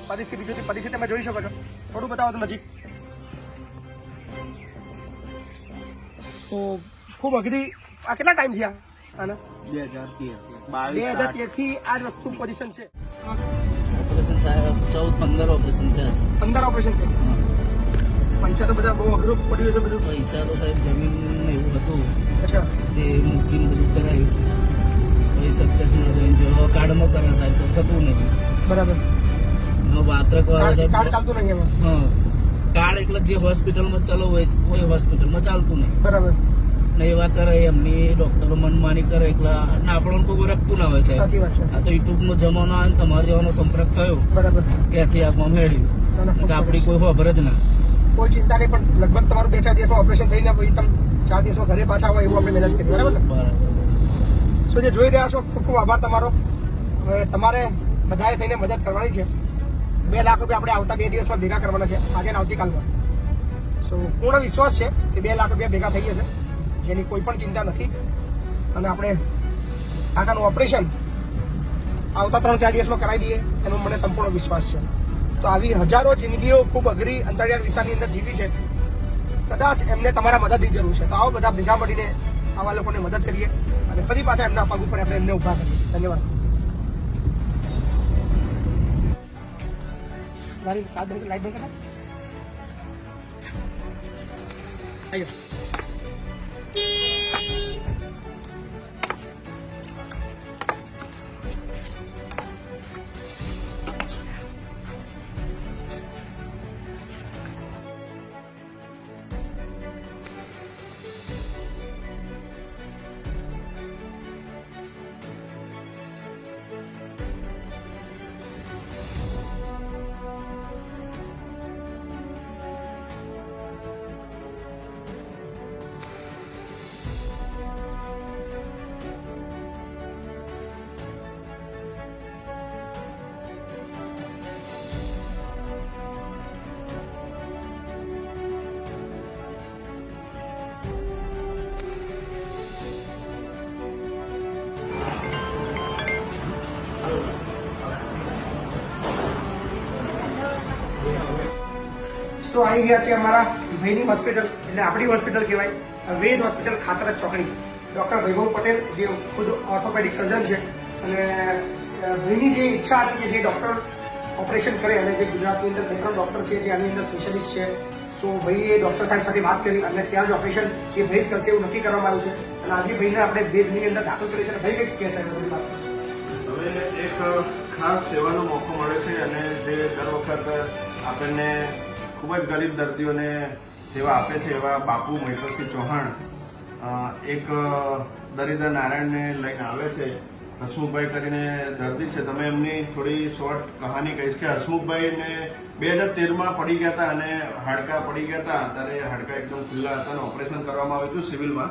પરિસ્થિતિ તમે જોઈ શકો છો. થોડું બતાવો તો નજીક. તો ખૂબ અઘરી. આ કેટલા ટાઈમ થયા આના? 2013 થી આ જ વસ્તુ પોઝિશન છે. ઓપરેશન સાહેબ 14-15 ઓપરેશન થયા છે. 15 ઓપરેશન થયા. પૈસા તો બધા બહુ અઘરું પડ્યું છે બધું. પૈસા તો સાહેબ જમીન એવું હતું. અચ્છા. તે મૂકીને બધું કરાયું. પછી સક્સેસ ન થયું. જો કાર્ડમાં કરે સાહેબ તો થતું નથી. બરાબર. વાત્રક વાળા કાર્ડ ચાલતું નહીં એમાં. હા, કાર્ડ એટલે જે હોસ્પિટલમાં ચાલુ હોય કોઈ હોસ્પિટલમાં ચાલતું નહીં. બરાબર. ને એવા કરે એમની ડોક્ટરો મનમાની કરે એટલે આપણને કોઈ રખતું ના હોય સાહેબ. સાચી વાત છે. આ તો યુટ્યુબ નો જમાનો આવે ને તમારે જેવાનો સંપર્ક થયો. બરાબર. ત્યાંથી આપમાં મેળવ્યું. આપડી કોઈ ખબર જ ના. કોઈ ચિંતા નહીં, પણ લગભગ તમારું 2-4 દિવસમાં ઓપરેશન થઈને પછી તમે 4 દિવસમાં ઘરે પાછા આવો એવું આપણે મહેનત કરી. બરાબર ને? બરાબર. સો જે જોઈ રહ્યા છો, ખૂબ ખૂબ આભાર તમારો. હવે તમારે બધાએ થઈને મદદ કરવાની છે. 2 લાખ રૂપિયા આપણે આવતા 2 દિવસમાં ભેગા કરવાના છે, આજે ને આવતીકાલમાં. સો પૂર્ણ વિશ્વાસ છે કે 2 લાખ રૂપિયા ભેગા થઈ જશે, જેની કોઈ પણ ચિંતા નથી. અને આપણે આગળનું ઓપરેશન આવતા 3-4 દિવસમાં કરાવી દઈએ એનો મને સંપૂર્ણ વિશ્વાસ છે. તો આવી હજારો જિંદગીઓ ખૂબ અઘરી અંતરિયાળ વિસ્તારની અંદર જીવી છે. કદાચ એમને તમારા મદદની જરૂર છે. તો આવો બધા ભેગા મળીને આવા લોકોને મદદ કરીએ અને ફરી પાછા એમના પગ ઉપર આપણે એમને ઉભા કરીએ. ધન્યવાદ. લાઈટ બંધ કરો. આયો. તો આવી ગયા છે અમારા ભાઈની હોસ્પિટલ, એટલે આપણી હોસ્પિટલ કહેવાય, વેદ હોસ્પિટલ, ખાતરજ ચોકડી. ડૉક્ટર વૈભવ પટેલ જે ખુદ ઓર્થોપેડિક સર્જન છે, અને ભાઈની જે ઈચ્છા હતી કે જે ડૉક્ટર ઓપરેશન કરે, અને જે ગુજરાતની અંદર 2-3 ડૉક્ટર છે જે આની અંદર સ્પેશિયાલિસ્ટ છે. સો ભાઈએ ડૉક્ટર સાહેબ સાથે વાત કરી અને ત્યાં જ ઓપરેશન એ ભાઈ જ કરશે એવું નક્કી કરવામાં આવ્યું છે. અને આજે ભાઈને આપણે વેદની અંદર દાખલ કરી છે. ભાઈ કંઈક કહેશે બધી વાત. હવે એક ખાસ સેવાનો મોકો મળે છે, અને જે દર વખત આપણને ખૂબ જ ગરીબ દર્દીઓને સેવા આપે છે એવા બાપુ મહેશ્વરસિંહ ચૌહાણ એક દરિદ્ર નારાયણને લઈને આવે છે. હસમુખભાઈ કરીને દર્દી છે. તમે એમની થોડી શોર્ટ કહાની કહીશ કે હસમુખભાઈને 2013માં પડી ગયા હતા અને હાડકા પડી ગયા હતા. ત્યારે હાડકા એકદમ ખુલ્લા હતા અને ઓપરેશન કરવામાં આવ્યું હતું સિવિલમાં.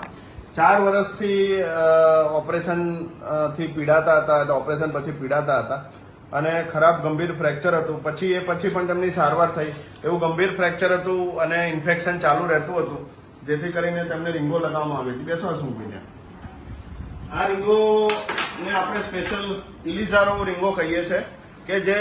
4 વર્ષથી ઓપરેશનથી પીડાતા હતા, ઓપરેશન પછી પીડાતા હતા અને ખરાબ ગંભીર ફ્રેક્ચર હતું. પછી પણ તેમની સારવાર થઈ. એવું ગંભીર ફ્રેક્ચર હતું અને ઇન્ફેક્શન ચાલુ રહેતું હતું, જેથી કરીને તેમને રીંગો લગાવવામાં આવી હતી. બેસો હસમુખભાઈ. આ રીંગોને આપણે સ્પેશિયલ ઇલિઝારો રીંગો કહીએ છીએ કે જે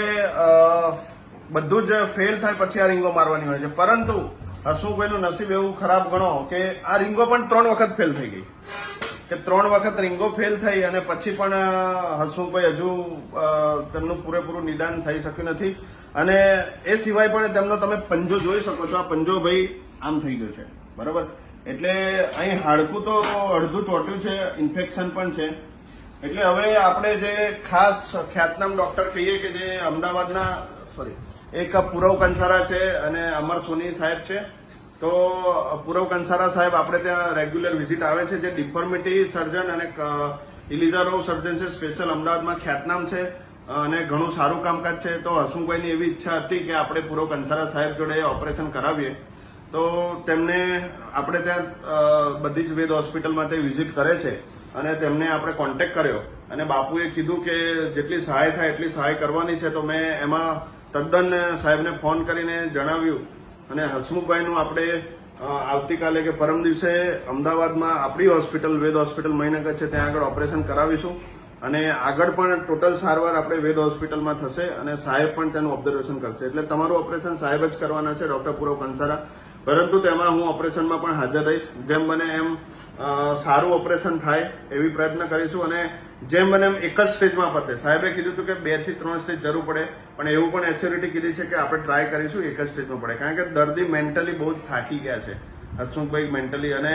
બધું જ ફેલ થાય પછી આ રીંગો મારવાની હોય છે. પરંતુ હસમુખભાઈનું નસીબ એવું ખરાબ ગણો કે આ રીંગો પણ 3 વખત ફેલ થઈ ગઈ, કે 3 વખત રીંગો ફેલ થઈ અને પછી પણ હસમુખભાઈ હજુ તેમનું પૂરેપૂરું નિદાન થઈ શક્યું નથી. અને એ સિવાય પણ તેમનો તમે પંજો જોઈ શકો છો. આ પંજો ભાઈ આમ થઈ ગયો છે, બરાબર. એટલે અહીં હાડકું તો અડધું ચોટ્યું છે, ઇન્ફેક્શન પણ છે. એટલે હવે આપણે જે ખાસ ખ્યાતનામ ડોક્ટર કહીએ કે જે અમદાવાદના એક પૂરવ કંસારા છે અને અમર સોની સાહેબ છે. તો પૂરવ કંસારા સાહેબ આપણે ત્યાં રેગ્યુલર વિઝિટ આવે છે, જે ડિફોર્મિટી સર્જન અને ઇલિઝારો સર્જન છે, સ્પેશિયલ અમદાવાદમાં ખ્યાતનામ છે અને ઘણું સારું કામકાજ છે. તો હસમુખભાઈની એવી ઈચ્છા હતી કે આપણે પૂરવ કંસારા સાહેબ જોડે ઓપરેશન કરાવીએ. તો તેમને આપણે ત્યાં બધી જ વેદ હોસ્પિટલમાં તે વિઝિટ કરે છે અને તેમને આપણે કોન્ટેક્ટ કર્યો અને બાપુએ કીધું કે જેટલી સહાય થાય એટલી સહાય કરવાની છે. તો મેં એમાં તદ્દન સાહેબને ફોન કરીને જણાવ્યું અને હસમુખભાઈનું આપણે આવતીકાલે કે પરમ દિવસે અમદાવાદમાં આપણી હોસ્પિટલ વેદ હોસ્પિટલ મહીનગર છે ત્યાં આગળ ઓપરેશન કરાવીશું અને આગળ પણ ટોટલ સારવાર આપણે વેદ હોસ્પિટલમાં થશે અને સાહેબ પણ તેનું ઓબ્ઝર્વેશન કરશે. એટલે તમારું ઓપરેશન સાહેબ જ કરવાના છે, ડોક્ટર પૂરવ કંસારા. પરંતુ તેમાં હું ઓપરેશનમાં પણ હાજર રહીશ. જેમ બને એમ સારું ઓપરેશન થાય એવી પ્રયત્ન કરીશું અને જેમ બને એમ એક જ સ્ટેજમાં પતે. સાહેબે કીધું હતું કે 2 થી 3 સ્ટેજ જરૂર પડે, પણ એવું પણ એસ્યોરિટી કીધી છે કે આપણે ટ્રાય કરીશું એક જ સ્ટેજમાં પડે, કારણ કે દર્દી મેન્ટલી બહુ જ થાકી ગયા છે, હસમુખભાઈ મેન્ટલી. અને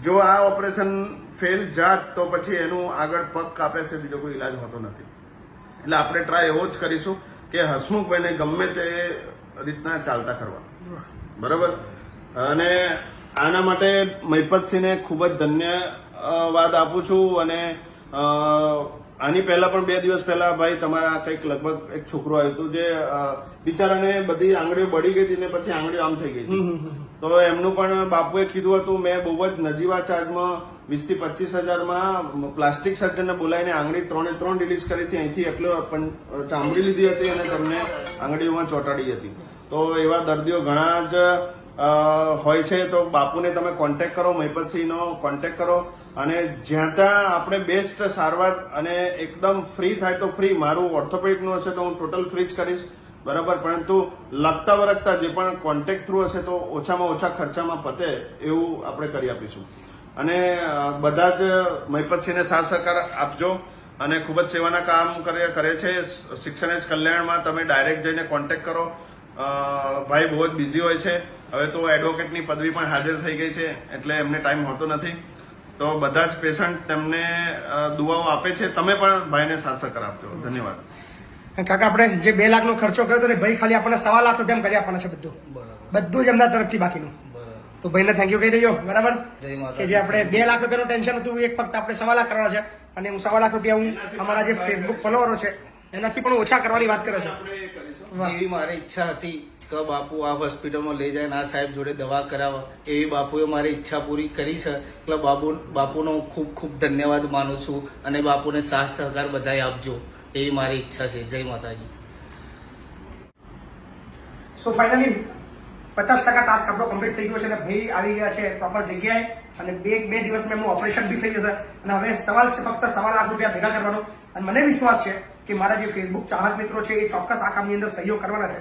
જો આ ઓપરેશન ફેલ જાત તો પછી એનું આગળ પગ કાપે છે, બીજો કોઈ ઈલાજ હોતો નથી. એટલે આપણે ટ્રાય એવો જ કરીશું કે હસમુખભાઈને ગમે તે રીતના ચાલતા કરવા. બરાબર. અને આના માટે મહિપતસિંહને ખૂબ જ ધન્યવાદ આપું છું. અને આની પહેલા પણ 2 દિવસ પહેલા ભાઈ તમારા કંઈક લગભગ એક છોકરો આવ્યું હતું જે બિચારાને બધી આંગળીઓ બળી ગઈ હતી ને પછી આંગળીઓ આમ થઈ ગઈ હતી. તો એમનું પણ બાપુએ કીધું હતું મેં બહુ જ નજીવા ચાર્જમાં 20 થી 25 હજારમાં પ્લાસ્ટિક સર્જનને બોલાવીને આંગળી 3 રિલીઝ કરી હતી. અહીંથી એટલો ચામડી લીધી હતી અને તમને આંગળીઓમાં ચોંટાડી હતી. તો એવા દર્દીઓ ઘણા જ હોય છે. તો બાપુને તમે કોન્ટેક્ટ કરો, મહિપતસિંહનો કોન્ટેક્ટ કરો અને જ્યાં ત્યાં આપણે બેસ્ટ સારવાર અને એકદમ ફ્રી થાય તો ફ્રી. મારું ઓર્થોપેડિકનું હશે તો હું ટોટલ ફ્રી જ કરીશ, બરાબર. પરંતુ લગતા વરગતા જે પણ કોન્ટેક્ટ થ્રુ હશે તો ઓછામાં ઓછા ખર્ચામાં પતે એવું આપણે કરી આપીશું. અને બધા જ મહિપતસિંહને સાથ સહકાર આપજો. અને ખૂબ જ સેવાના કામ કરે છે. શિક્ષણ જ કલ્યાણમાં તમે ડાયરેક્ટ જઈને કોન્ટેક્ટ કરો. ભાઈ બહુ જ બિઝી હોય છે. હવે તો એડવોકેટની પદવી પણ હાજર થઈ ગઈ છે, એટલે એમને ટાઈમ હોતો નથી. તો બધા જ પેશન્ટ તેમને દુઆઓ આપે છે. તમે પણ ભાઈને સાથ સહકાર આપજો. ધન્યવાદ. કાકા, આપણે જે 2 લાખનો ખર્ચો કર્યો હતો ને ભાઈ, ખાલી આપણને 1.25 લાખ રૂપિયા કરી આપવાના છે બધું જ એમના તરફથી બાકીનું. તો ભાઈને થેન્ક યુ કહી દેજો, બરાબર. કે જે આપણે 2 લાખ રૂપિયાનું ટેન્શન હતું એક ફક્ત આપણે 1.25 લાખ કરવાના છે. અને હું 1.25 લાખ રૂપિયા હું અમારા જે ફેસબુક ફોલોવરો છે એનાથી પણ ઓછા કરવાની વાત કરે છે. જેવી મારી ઈચ્છા હતી કે બાપુ આ હોસ્પિટલમાં લઈ જાય, આ સાહેબ જોડે દવા કરાવો, એવી બાપુએ મારી ઈચ્છા પૂરી કરી છે. એટલે બાપુનો ખૂબ ખૂબ ધન્યવાદ માનું છું. અને બાપુને સાથ સહકાર બધાય આપજો, એવી મારી ઈચ્છા છે. જય માતાજી. સો ફાઇનલી 50% ટાસ્ક આપણો કમ્પ્લીટ થઈ ગયો છે અને ભાઈ આવી ગયા છે પ્રોપર જગ્યાએ. અને બે દિવસમાં એમનું ઓપરેશન બી થઈ જશે. અને હવે સવાલ છે ફક્ત 1.25 લાખ રૂપિયા ભેગા કરવાનો. અને મને વિશ્વાસ છે કે મારા જે ફેસબુક ચાહક મિત્રો છે એ ચોક્કસ આ કામની અંદર સહયોગ કરવાના છે.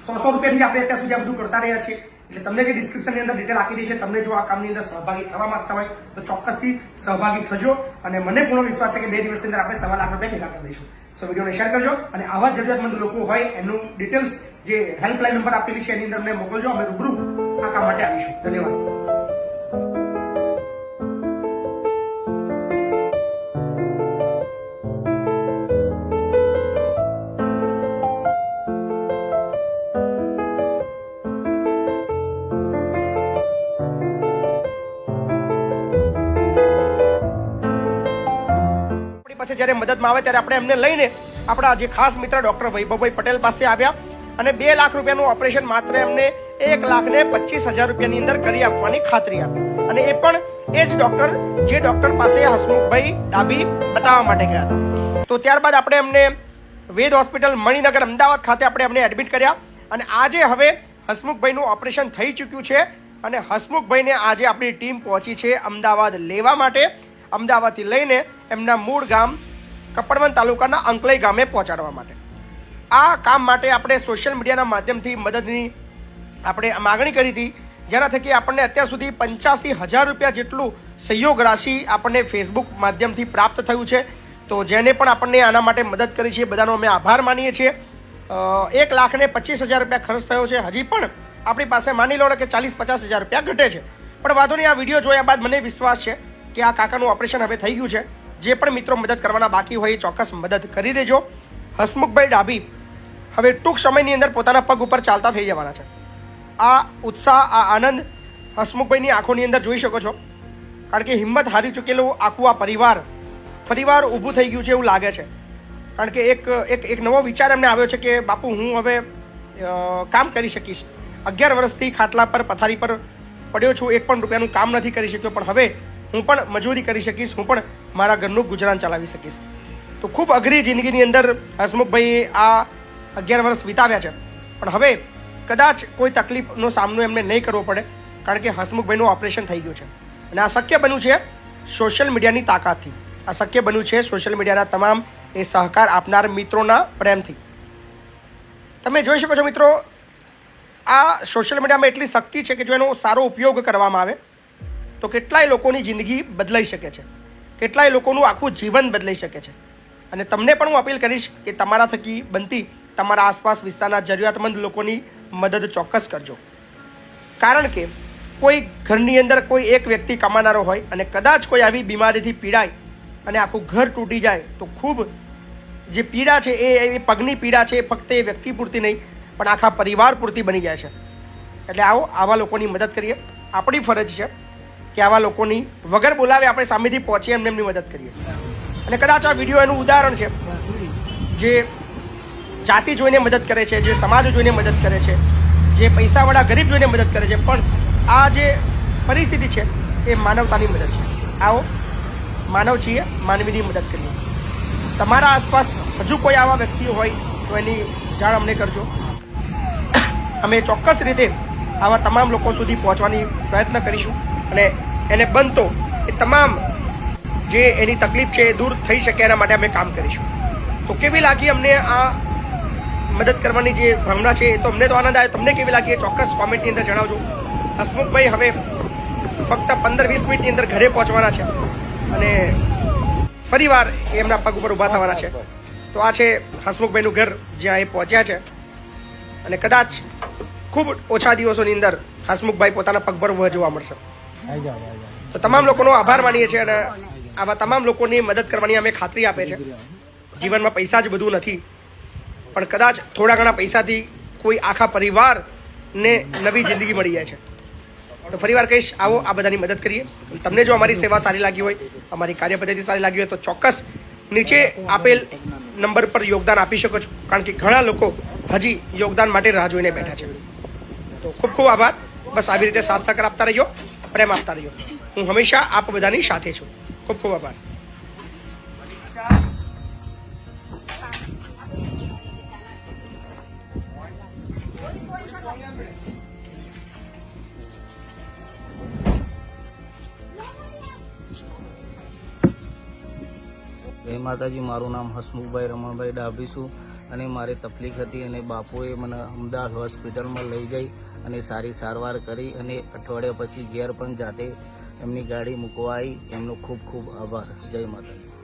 100 રૂપિયાથી આપણે અત્યાર સુધી આ બધું કરતા રહ્યા છીએ. એટલે તમને જે ડિસ્ક્રિપ્શનની અંદર ડિટેલ આપી દઈ છે, તમને જો આ કામની અંદર સહભાગી થવા માંગતા હોય તો ચોક્કસથી સહભાગી થજો. અને મને પૂર્ણ વિશ્વાસ છે કે 2 દિવસની અંદર આપણે 1.25 લાખ રૂપિયા ભેગા કરી દઈશું. સો વિડીયોને શેર કરજો અને આવા જરૂરિયાતમંદ લોકો હોય એનું ડિટેલ્સ જે હેલ્પલાઇન નંબર આપેલી છે એની અંદર અમને મોકલજો. અમે રૂબરૂ આ કામ માટે આવીશું. ધન્યવાદ. જયારે મદદમાં આવે ત્યારે આપણે એમને લઈને આપણા જે ખાસ મિત્ર ડોક્ટર વૈભવભાઈ પટેલ પાસે આવ્યા અને 2 લાખ રૂપિયાનું ઓપરેશન માત્ર એમને 1,25,000 રૂપિયાની અંદર કરી આપવાની ખાતરી આપી. અને એ પણ એ જ ડોક્ટર જે ડોક્ટર પાસે હસમુખભાઈ ડાભી બતાવવા માટે ગયા હતા. તો ત્યારબાદ આપણે એમને વેદ હોસ્પિટલ મણિનગર અમદાવાદ ખાતે આપણે એમને એડમિટ કર્યા. અને આજે હવે હસમુખભાઈનું ઓપરેશન થઈ ચૂક્યું છે અને હસમુખભાઈને આજે આપણી ટીમ પહોંચી છે અમદાવાદ લેવા માટે. અમદાવાદથી લઈને એમના મૂળ ગામ કપડવંત તાલુકાના અંકલઈ ગામે પહોંચાડવા માટે. આ કામ માટે આપણે સોશિયલ મીડિયાના માધ્યમથી મદદની આપણે માગણી કરી હતી, જેના થકી આપણને અત્યાર સુધી 85,000 રૂપિયા જેટલું સહયોગ રાશિ આપણને ફેસબુક માધ્યમથી પ્રાપ્ત થયું છે. તો જેને પણ આપણને આના માટે મદદ કરી છે બધાનો અમે આભાર માનીએ છીએ. 1,25,000 રૂપિયા ખર્ચ થયો છે. હજી પણ આપણી પાસે માની લો કે 40-50,000 રૂપિયા ઘટે છે. પણ વાંધો નહીં, આ વિડીયો જોયા બાદ મને વિશ્વાસ છે કે આ કાકાનું ઓપરેશન હવે થઈ ગયું છે. જે પણ મિત્રો મદદ કરવાના બાકી હોય એ ચોક્કસ મદદ કરી દેજો. હસમુખભાઈ ડાભી હવે ટૂંક સમયની અંદર પોતાના પગ ઉપર ચાલતા થઈ જવાના છે. આ ઉત્સાહ, આ આનંદ હસમુખભાઈની આંખોની અંદર જોઈ શકો છો. કારણ કે હિંમત હારી ચૂકેલું આખું આ ફરીવાર ઊભું થઈ ગયું છે એવું લાગે છે. કારણ કે એક નવો વિચાર એમને આવ્યો છે કે બાપુ હું હવે કામ કરી શકીશ. 11 વર્ષથી ખાટલા પર પથારી પર પડ્યો છું, 1 પણ રૂપિયાનું કામ નથી કરી શક્યો, પણ હવે હું પણ મજૂરી કરી શકીશ, હું પણ મારા ઘરનું ગુજરાન ચલાવી શકીશ. તો ખૂબ અઘરી જિંદગીની અંદર હસમુખભાઈએ આ 11 વર્ષ વિતાવ્યા છે. પણ હવે કદાચ કોઈ તકલીફનો સામનો એમને નહીં કરવો પડે, કારણ કે હસમુખભાઈનું ઓપરેશન થઈ ગયું છે. અને આ શક્ય બન્યું છે સોશિયલ મીડિયાની તાકાતથી. આ શક્ય બન્યું છે સોશિયલ મીડિયાના તમામ એ સહકાર આપનાર મિત્રોના પ્રેમથી. તમે જોઈ શકો છો મિત્રો, આ સોશિયલ મીડિયામાં એટલી શક્તિ છે કે જો એનો સારો ઉપયોગ કરવામાં આવે તો કેટલાય લોકોની જિંદગી બદલાઈ શકે છે, કેટલાય લોકોનું આખું જીવન બદલાઈ શકે છે. અને તમને પણ હું અપીલ કરીશ કે તમારા થકી બનતી તમારા આસપાસ વિસ્તારના જરૂરિયાતમંદ લોકોની મદદ ચોક્કસ કરજો. કારણ કે કોઈ ઘરની અંદર કોઈ એક વ્યક્તિ કમાનારો હોય અને કદાચ કોઈ આવી બીમારીથી પીડાય અને આખું ઘર તૂટી જાય તો ખૂબ જે પીડા છે એ પગની પીડા છે એ ફક્ત એ વ્યક્તિ પૂરતી નહીં પણ આખા પરિવાર પૂરતી બની જાય છે. એટલે આવો આવા લોકોની મદદ કરીએ. આપણી ફરજ છે કે આવા લોકોની વગર બોલાવે આપણે સામેથી પહોંચીએ એમની મદદ કરીએ. અને કદાચ આ વિડીયો એનું ઉદાહરણ છે જે જાતિ જોઈને મદદ કરે છે, જે સમાજ જોઈને મદદ કરે છે, જે પૈસાવાળા ગરીબ જોઈને મદદ કરે છે, પણ આ જે પરિસ્થિતિ છે એ માનવતાની મદદ છે. આવો માનવ છીએ, માનવીની મદદ કરીએ. તમારા આસપાસ હજુ કોઈ આવા વ્યક્તિઓ હોય તો એની જાણ અમને કરજો. અમે ચોક્કસ રીતે આવા તમામ લોકો સુધી પહોંચવાની પ્રયત્ન કરીશું અને એને બનતો એ તમામ જે એની તકલીફ છે એ દૂર થઈ શકે એના માટે અમે કામ કરીશું. તો કેવી લાગી અમને આ મદદ કરવાની જે ભાવના છે એ તો અમને તો આનંદ આવે. તમને કેવી લાગી એ ચોક્કસ કોમેન્ટની અંદર જણાવજો. હસમુખભાઈ હવે ફક્ત 15-20 મિનિટની અંદર ઘરે પહોંચવાના છે અને ફરીવાર એમના પગ ઉપર ઊભા થવાના છે. તો આ છે હસમુખભાઈનું ઘર જ્યાં એ પહોંચ્યા છે અને કદાચ ખૂબ ઓછા દિવસોની અંદર હસમુખભાઈ પોતાના પગભર ઊભા જોવા મળશે. તો તમામ લોકોનો આભાર માનીએ છીએ અને આવા તમામ લોકોની મદદ કરવાની અમે ખાતરી આપે છે. જીવનમાં પૈસા જ બધું નથી, પણ કદાચ થોડા ઘણા પૈસાથી કોઈ આખા પરિવારને નવી જિંદગી મળી જાય છે. તો ફરીવાર કહીશ, આવો આ બધાની મદદ કરીએ. તમને જો અમારી સેવા સારી લાગી હોય, અમારી કાર્યપદ્ધતિ સારી લાગી હોય તો ચોક્કસ નીચે આપેલ નંબર પર યોગદાન આપી શકો છો. કારણ કે ઘણા લોકો હજી યોગદાન માટે રાહ જોઈને બેઠા છે. તો ખૂબ ખૂબ આભાર. બસ આવી રીતે સાથ સહકાર આપતા રહીજો, પ્રેમ આપતા રહીજો. હું હંમેશા આપ બધાની સાથે છું. ખૂબ ખૂબ આભાર. જય માતાજી. મારું નામ હસમુખભાઈ રમણભાઈ ડાભી છું અને મારી તકલીફ હતી અને બાપુએ મને અમદાવાદ હોસ્પિટલમાં લઈ ગઈ અને સારી સારવાર કરી અને અઠવાડિયા પછી ઘેર પણ જાતે એમની ગાડી મૂકવા આવી. એમનો ખૂબ ખૂબ આભાર. જય માતાજી.